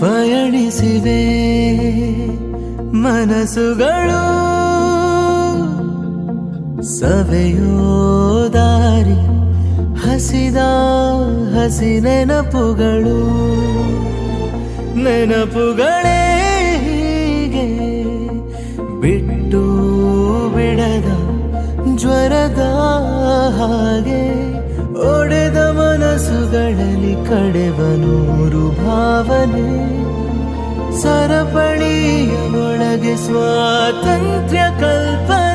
ಪಯಣಿಸಿವೆ ಮನಸ್ಸುಗಳು ಸವೆಯೋ ದಾರಿ ಹಸಿದ ಹಸಿ ನೆನಪುಗಳು ನೆನಪುಗಳೇ ಹೀಗೆ ಬಿಟ್ಟು ಬಿಡದ ಜ್ವರದ ಹಾಗೆ ಒಡೆದ ಮನಸ್ಸುಗಳಲ್ಲಿ ಕಡೆವ ನೂರು ಭಾವನೆ ಸರಪಳಿಯ ಒಳಗೆ ಸ್ವಾತಂತ್ರ್ಯ ಕಲ್ಪನೆ